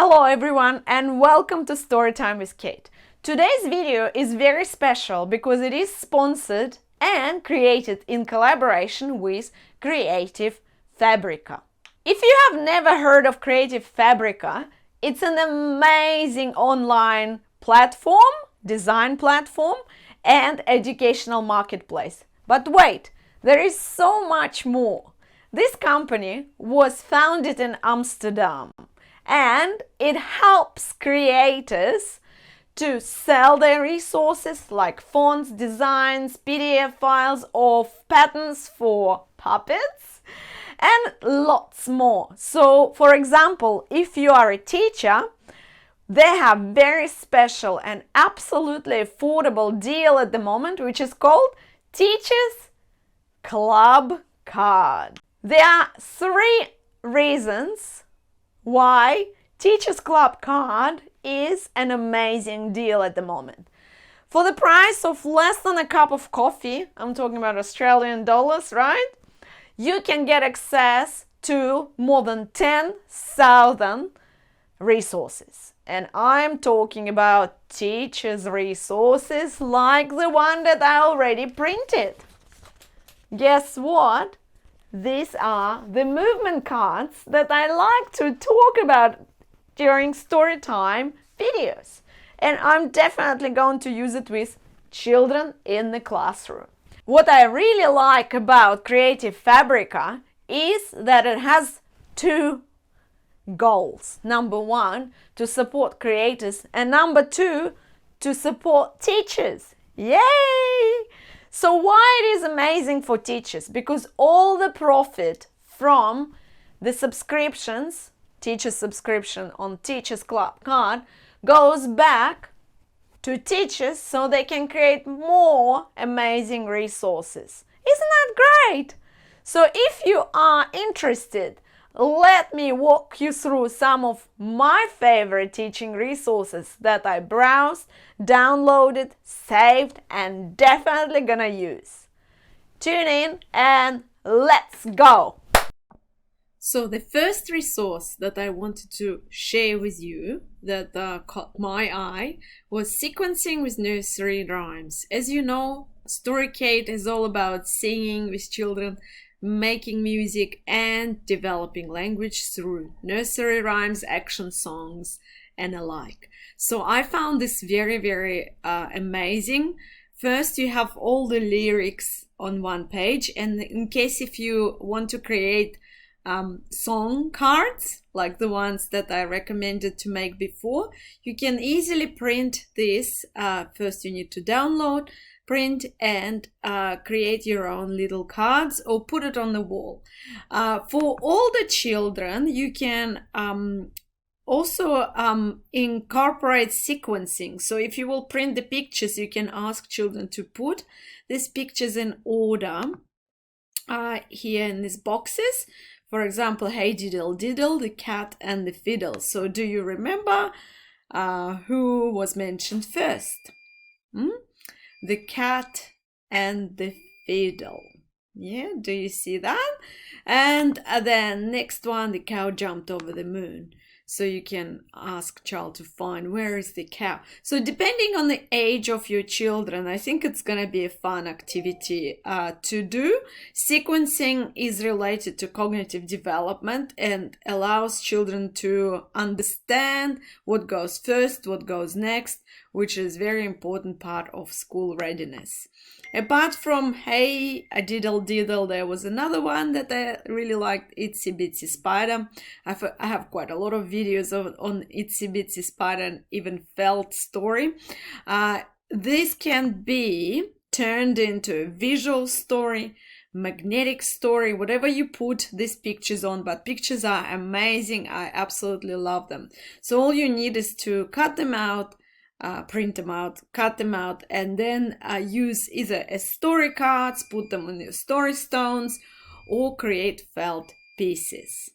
Hello everyone and welcome to Storytime with Kate. Today's video is very special because it is sponsored and created in collaboration with Creative Fabrica. If you have never heard of Creative Fabrica, it's an amazing online platform, design platform, and educational marketplace. But wait, there is so much more. This company was founded in Amsterdam and it helps creators to sell their resources like fonts, designs, PDF files, or patterns for puppets, and lots more. So, for example, if you are a teacher, they have very special and absolutely affordable deal at the moment, which is called Teachers Club Card. There are 3 reasons why Teachers Club Card is an amazing deal at the moment. For the price of less than a cup of coffee, I'm talking about Australian dollars, right? You can get access to more than 10,000 resources. And I'm talking about teachers' resources like the one that I already printed. Guess what? These are the movement cards that I like to talk about during storytime videos. And I'm definitely going to use it with children in the classroom. What I really like about Creative Fabrica is that it has 2 goals. Number 1, to support creators, and number 2, to support teachers. Yay! So why it is amazing for teachers? Because all the profit from the subscriptions, teacher subscription on Teachers Club Card, goes back to teachers so they can create more amazing resources. Isn't that great? So if you are interested, let me walk you through some of my favorite teaching resources that I browsed, downloaded, saved, and definitely gonna use. Tune in and let's go! So the first resource that I wanted to share with you that caught my eye was Sequencing with Nursery Rhymes. As you know, Story Kate is all about singing with children, making music and developing language through nursery rhymes, action songs, and alike. So I found this very amazing. First, you have all the lyrics on one page, and in case if you want to create song cards like the ones that I recommended to make before, you can easily print this. First you need to download, print, and create your own little cards or put it on the wall. For all the children, you can also incorporate sequencing. So if you will print the pictures, you can ask children to put these pictures in order here in these boxes. For example, hey diddle diddle, the cat and the fiddle. So do you remember who was mentioned first? The cat and the fiddle. Yeah, do you see that? And then next one, the cow jumped over the moon. So you can ask child to find where is the cow. So depending on the age of your children, I think it's going to be a fun activity to do. Sequencing is related to cognitive development and allows children to understand what goes first, what goes next, which is very important part of school readiness. Apart from hey a diddle diddle, there was another one that I really liked, Itsy Bitsy Spider. I have quite a lot of videos on Itsy Bitsy Spider and even felt story. This can be turned into a visual story, magnetic story, whatever you put these pictures on, but pictures are amazing. I absolutely love them. So all you need is to cut them out, print them out, cut them out, and then use either as story cards, put them on your story stones, or create felt pieces.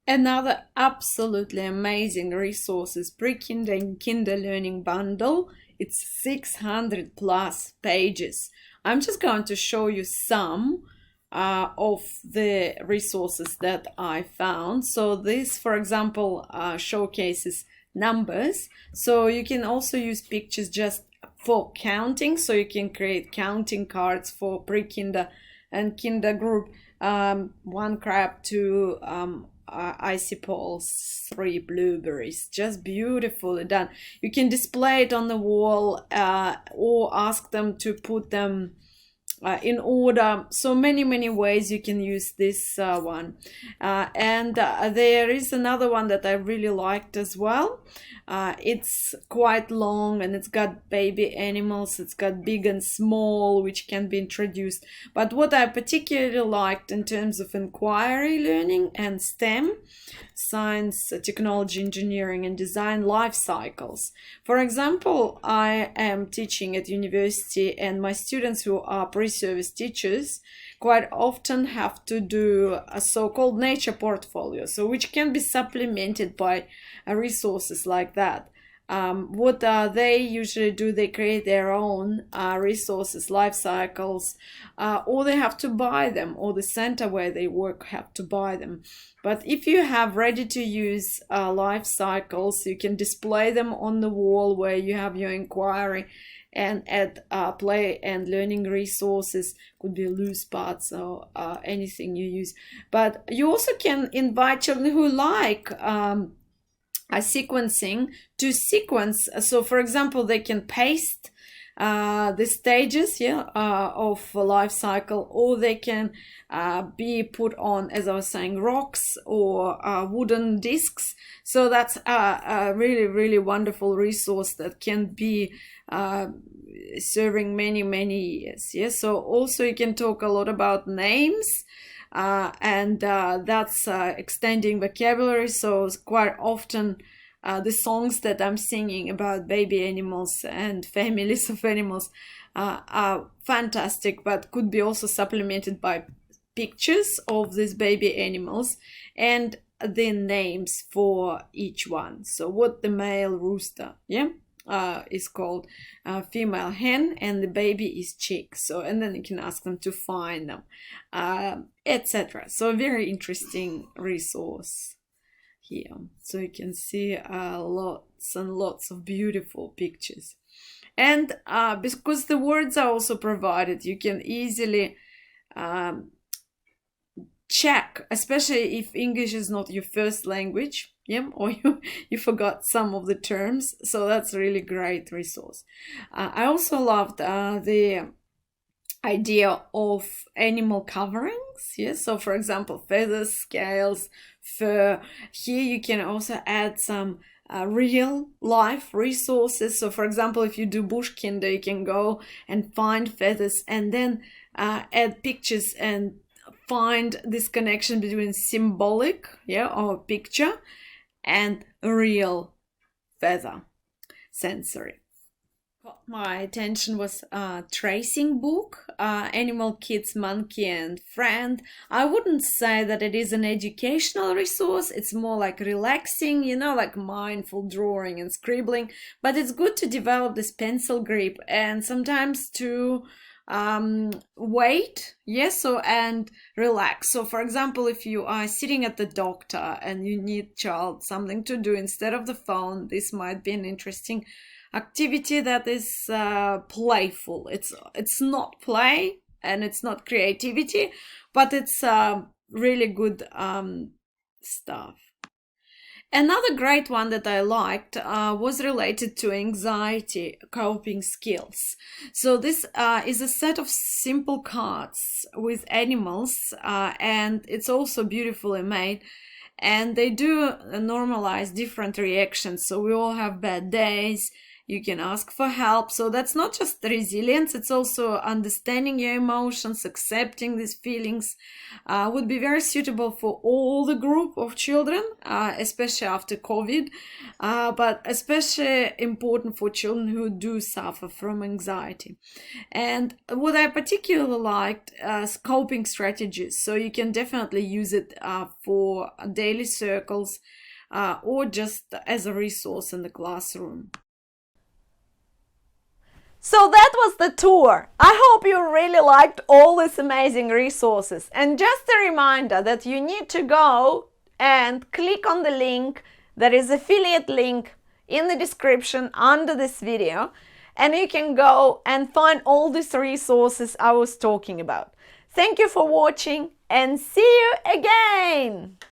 Another absolutely amazing resource is Pre-Kinder and Kinder Learning Bundle. It's 600 plus pages. I'm just going to show you some of the resources that I found. So this, for example, showcases numbers. So you can also use pictures just for counting. So you can create counting cards for pre-kinder and kinder group. 1 crab, 2 icy poles, 3 blueberries. Just beautifully done. You can display it on the wall or ask them to put them in order. So many ways you can use this one. And there is another one that I really liked as well. It's quite long and it's got baby animals, it's got big and small, which can be introduced. But what I particularly liked in terms of inquiry learning and STEM, science, technology, engineering and design, life cycles. For example, I am teaching at university, and my students who are pre-service teachers quite often have to do a so-called nature portfolio, so which can be supplemented by resources like that. What they usually do, they create their own resources, life cycles, or they have to buy them, or the center where they work have to buy them. But if you have ready to use life cycles, you can display them on the wall where you have your inquiry, and add play and learning resources, could be loose parts or anything you use. But you also can invite children who like sequencing to sequence. So for example, they can paste the stages of a life cycle, or they can be put on, as I was saying, rocks or wooden discs. So that's a really wonderful resource that can be serving many years. Yes, so also you can talk a lot about names, and that's extending vocabulary. So quite often the songs that I'm singing about baby animals and families of animals are fantastic, but could be also supplemented by pictures of these baby animals and the names for each one. So what the male rooster is called, female hen, and the baby is chick. So, and then you can ask them to find them, etc. So a very interesting resource here. So you can see lots and lots of beautiful pictures. And because the words are also provided, you can easily check, especially if English is not your first language, or you forgot some of the terms. So that's a really great resource. I also loved the idea of animal coverings. So for example, feathers, scales, fur. Here you can also add some real life resources. So for example, if you do bush kinder, you can go and find feathers and then add pictures and find this connection between symbolic or picture and real feather, sensory. Got my attention was a tracing book, Animal Kids, Monkey and Friend. I wouldn't say that it is an educational resource. It's more like relaxing, like mindful drawing and scribbling. But it's good to develop this pencil grip and sometimes to wait, and relax. So for example, if you are sitting at the doctor and you need child something to do instead of the phone, this might be an interesting activity that is playful. It's not play and it's not creativity, but it's really good stuff. Another great one that I liked was related to anxiety coping skills. So this is a set of simple cards with animals, and it's also beautifully made. And they do normalize different reactions. So we all have bad days. You can ask for help. So that's not just resilience, it's also understanding your emotions, accepting these feelings. Would be very suitable for all the group of children, especially after COVID, but especially important for children who do suffer from anxiety. And what I particularly liked is coping strategies. So you can definitely use it for daily circles or just as a resource in the classroom. So that was the tour. I hope you really liked all these amazing resources. And just a reminder that you need to go and click on the link. There is an affiliate link in the description under this video, and you can go and find all these resources I was talking about. Thank you for watching and see you again!